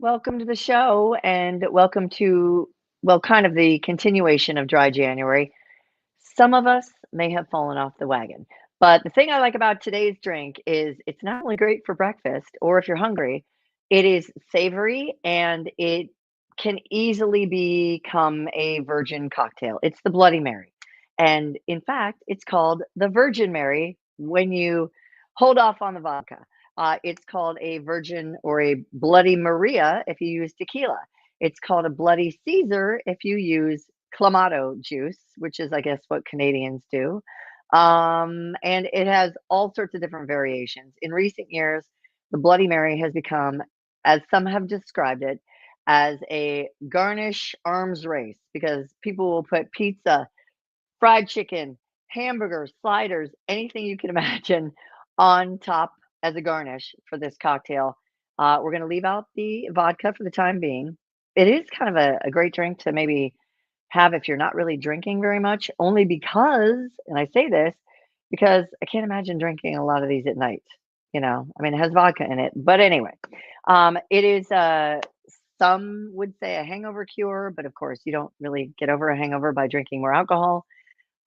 Welcome to the show and welcome to, well, kind of the continuation of Dry January. Some of us may have fallen off the wagon, but the thing I like about today's drink is it's not only great for breakfast or if you're hungry, it is savory and it can easily become a virgin cocktail. It's the Bloody Mary. And in fact, it's called the Virgin Mary when you hold off on the vodka. It's called a Virgin or a Bloody Maria if you use tequila. It's called a Bloody Caesar if you use Clamato juice, which is, I guess, what Canadians do. And it has all sorts of different variations. In recent years, the Bloody Mary has become, as some have described it, as a garnish arms race because people will put pizza, fried chicken, hamburgers, sliders, anything you can imagine on top as a garnish for this cocktail. We're going to leave out the vodka for the time being. It is kind of a great drink to maybe have if you're not really drinking very much, only because, and I say this because I can't imagine drinking a lot of these at night. I mean, it has vodka in it. But anyway, it is, some would say a hangover cure, but of course, you don't really get over a hangover by drinking more alcohol.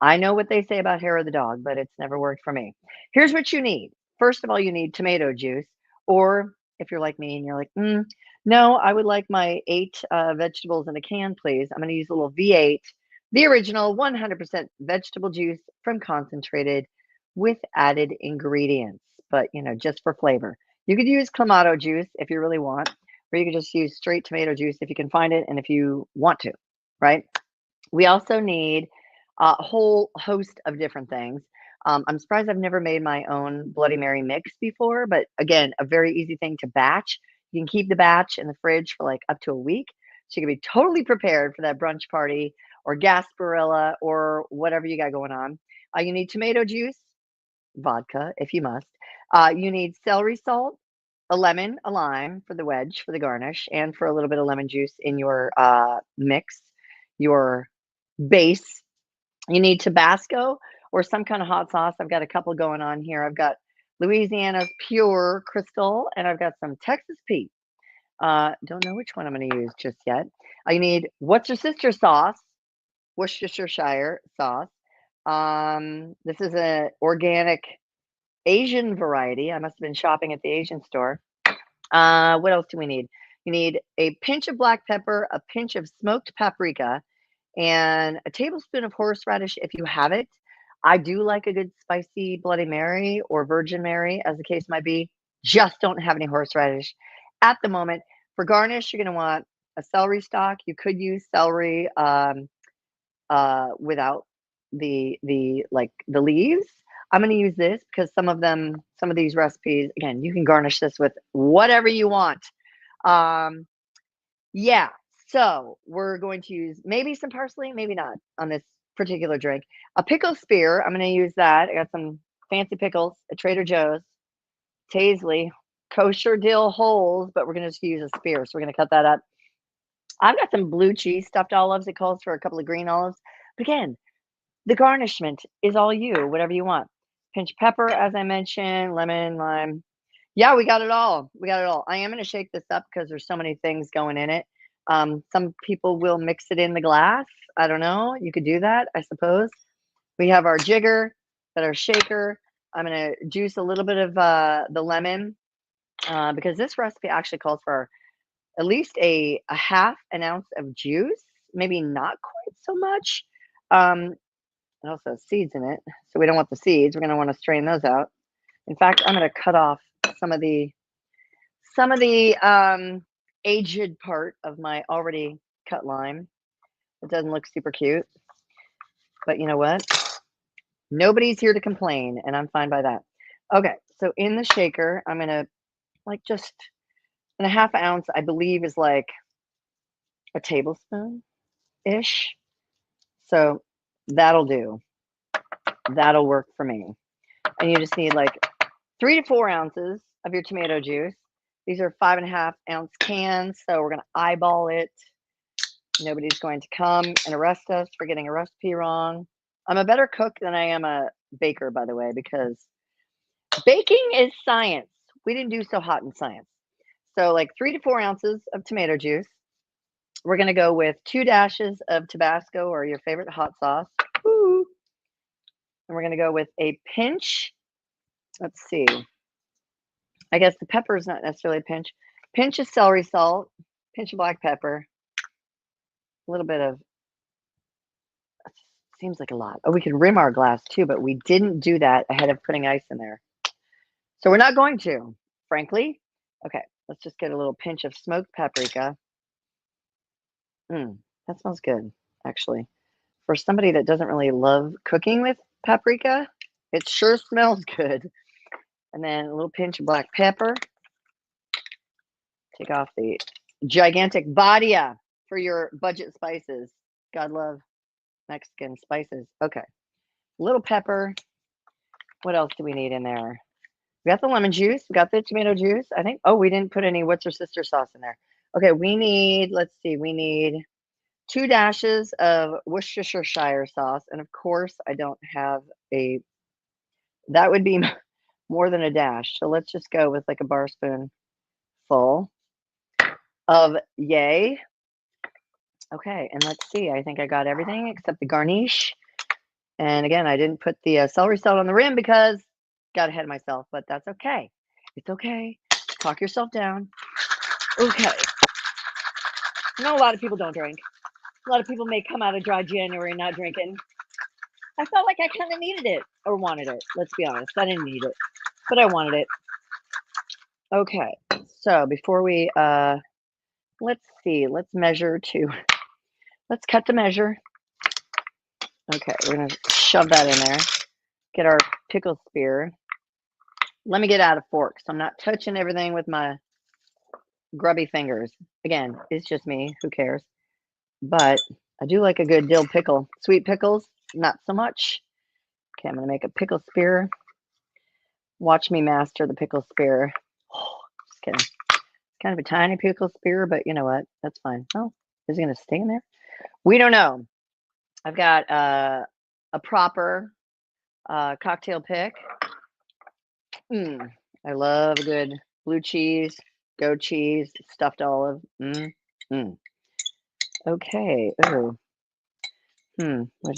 I know what they say about hair of the dog, but it's never worked for me. Here's what you need. First of all, you need tomato juice, or if you're like me and you're like, no, I would like my eight vegetables in a can, please. I'm going to use a little V8, the original 100% vegetable juice from concentrated with added ingredients, but just for flavor. You could use clamato juice if you really want, or you could just use straight tomato juice if you can find it and if you want to, right? We also need a whole host of different things. I'm surprised I've never made my own Bloody Mary mix before, but again, a very easy thing to batch. You can keep the batch in the fridge for like up to a week. So you can be totally prepared for that brunch party or gasparilla or whatever you got going on. You need tomato juice, vodka if you must. You need celery salt, a lemon, a lime for the wedge, for the garnish, and for a little bit of lemon juice in your mix, your base. You need Tabasco or some kind of hot sauce. I've got a couple going on here. I've got Louisiana's Pure Crystal, and I've got some Texas Pete. Don't know which one I'm going to use just yet. I need What's Your Sister sauce, Worcestershire sauce. This is an organic Asian variety. I must have been shopping at the Asian store. What else do we need? You need a pinch of black pepper, a pinch of smoked paprika, and a tablespoon of horseradish if you have it. I do like a good spicy Bloody Mary or Virgin Mary, as the case might be. Just don't have any horseradish at the moment. For garnish, you're going to want a celery stalk. You could use celery without the leaves. I'm going to use this because some of these recipes, again, you can garnish this with whatever you want. Um, yeah, so we're going to use maybe some parsley, maybe not on this particular drink. A pickle spear, I'm going to use that. I got some fancy pickles at Trader Joe's, Taisley, kosher dill holes, but we're going to just use a spear. So we're going to cut that up. I've got some blue cheese stuffed olives. It calls for a couple of green olives. But again, the garnishment is all you, whatever you want. Pinch pepper, as I mentioned, lemon, lime. Yeah, we got it all. We got it all. I am going to shake this up because there's so many things going in it. Some people will mix it in the glass. I don't know. You could do that, I suppose. We have our jigger, got our shaker. I'm going to juice a little bit of the lemon because this recipe actually calls for at least a half an ounce of juice, maybe not quite so much. It also has seeds in it, so we don't want the seeds. We're going to want to strain those out. In fact, I'm going to cut off some of the aged part of my already cut lime. It doesn't look super cute, but you know what? Nobody's here to complain, and I'm fine by that. Okay, so in the shaker, I'm gonna like just and a half ounce, I believe, is like a tablespoon ish. So that'll do. That'll work for me. And you just need like 3 to 4 ounces of your tomato juice. These are 5.5 ounce cans, so we're gonna eyeball it. Nobody's going to come and arrest us for getting a recipe wrong. I'm a better cook than I am a baker, by the way, because baking is science. We didn't do so hot in science. So like 3 to 4 ounces of tomato juice. We're gonna go with 2 dashes of Tabasco or your favorite hot sauce. Woo. And we're gonna go with a pinch. Let's see. I guess the pepper is not necessarily a pinch. Pinch of celery salt, pinch of black pepper, a little bit of, seems like a lot. Oh, we could rim our glass too, but we didn't do that ahead of putting ice in there. So we're not going to, frankly. Okay, let's just get a little pinch of smoked paprika. That smells good, actually. For somebody that doesn't really love cooking with paprika, it sure smells good. And then a little pinch of black pepper. Take off the gigantic Badia for your budget spices. God love Mexican spices. Okay. Little pepper. What else do we need in there? We got the lemon juice. We got the tomato juice, I think. Oh, we didn't put any what's her sister sauce in there. Okay, we need, let's see, we need 2 dashes of Worcestershire sauce. And of course, I don't have a, that would be more than a dash. So let's just go with like a bar spoon full of yay. Okay, and let's see. I think I got everything except the garnish. And again, I didn't put the celery salt on the rim because got ahead of myself, but that's okay. It's okay. Talk yourself down. Okay. I know a lot of people don't drink. A lot of people may come out of dry January not drinking. I felt like I kind of needed it or wanted it. Let's be honest. I didn't need it, but I wanted it. Okay. So before we, let's see, let's measure to, let's cut the measure. Okay. We're going to shove that in there. Get our pickle spear. Let me get out a fork so I'm not touching everything with my grubby fingers. Again, it's just me. Who cares? But I do like a good dill pickle. Sweet pickles, not so much. Okay, I'm going to make a pickle spear. Watch me master the pickle spear. Oh, just kidding. Kind of a tiny pickle spear, but you know what? That's fine. Oh, is it going to stay in there? We don't know. I've got a proper cocktail pick. I love a good blue cheese, goat cheese, stuffed olive. Okay. Oh. Wait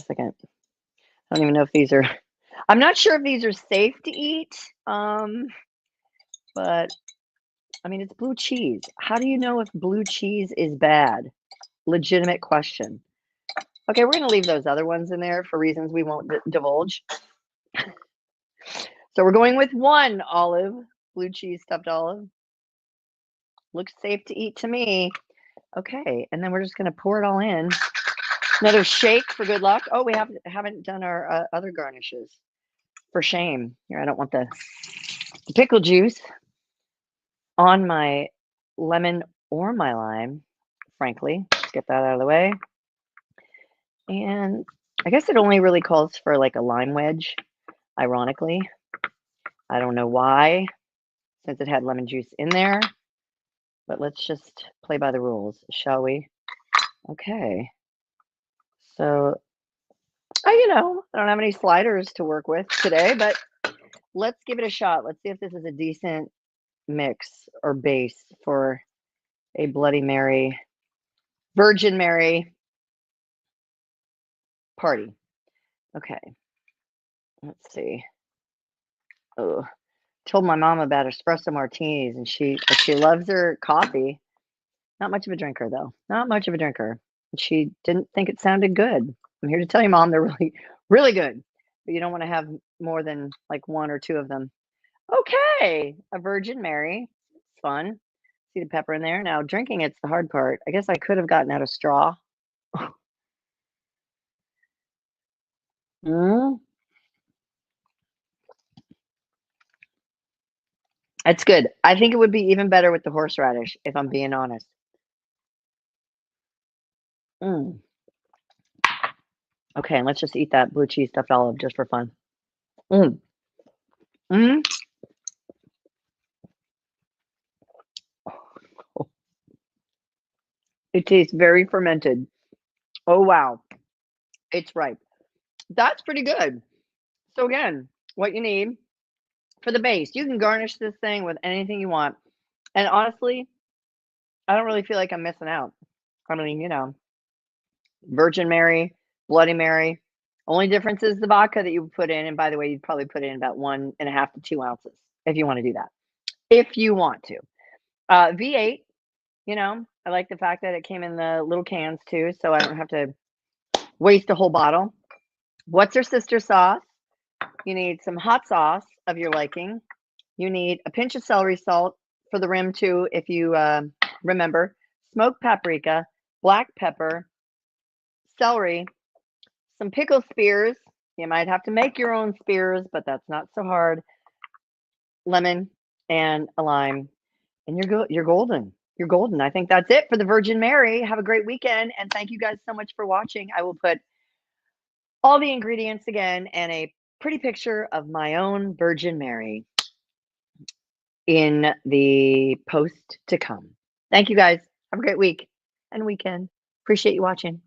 a second. I don't even know if these are, I'm not sure if these are safe to eat. But I mean, it's blue cheese. How do you know if blue cheese is bad? Legitimate question. Okay, we're going to leave those other ones in there for reasons we won't divulge. So we're going with 1 olive, blue cheese stuffed olive. Looks safe to eat to me. Okay, and then we're just going to pour it all in. Another shake for good luck. Oh, we haven't done our other garnishes. For shame. Here, I don't want the pickle juice on my lemon or my lime, frankly. Let's get that out of the way. And I guess it only really calls for like a lime wedge, ironically. I don't know why, since it had lemon juice in there. But let's just play by the rules, shall we? Okay. So, I don't have any sliders to work with today, but let's give it a shot. Let's see if this is a decent mix or base for a Bloody Mary, Virgin Mary party. Okay. Let's see. Oh, told my mom about espresso martinis, and she loves her coffee. Not much of a drinker, though. Not much of a drinker. She didn't think it sounded good. I'm here to tell you, Mom, they're really, really good. But you don't want to have more than like 1 or 2 of them. Okay, a Virgin Mary. It's fun. See the pepper in there. Now, drinking it's the hard part. I guess I could have gotten out a straw. Mm. It's good. I think it would be even better with the horseradish, if I'm being honest. Mm. Okay, and let's just eat that blue cheese stuffed olive just for fun. Mm. Mm. It tastes very fermented. Oh, wow. It's ripe. That's pretty good. So again, what you need for the base, you can garnish this thing with anything you want. And honestly, I don't really feel like I'm missing out. I mean, Virgin Mary, Bloody Mary. Only difference is the vodka that you would put in, and by the way, you'd probably put in about 1.5 to 2 ounces if you wanna do that, if you want to. V8, I like the fact that it came in the little cans too, so I don't have to waste a whole bottle. What's her sister sauce? You need some hot sauce of your liking. You need a pinch of celery salt for the rim too, if you, remember, smoked paprika, black pepper, celery, some pickle spears. You might have to make your own spears, but that's not so hard. Lemon and a lime, and you're golden. You're golden. I think that's it for the Virgin Mary. Have a great weekend, and thank you guys so much for watching. I will put all the ingredients again and a pretty picture of my own Virgin Mary in the post to come. Thank you guys. Have a great week and weekend. Appreciate you watching.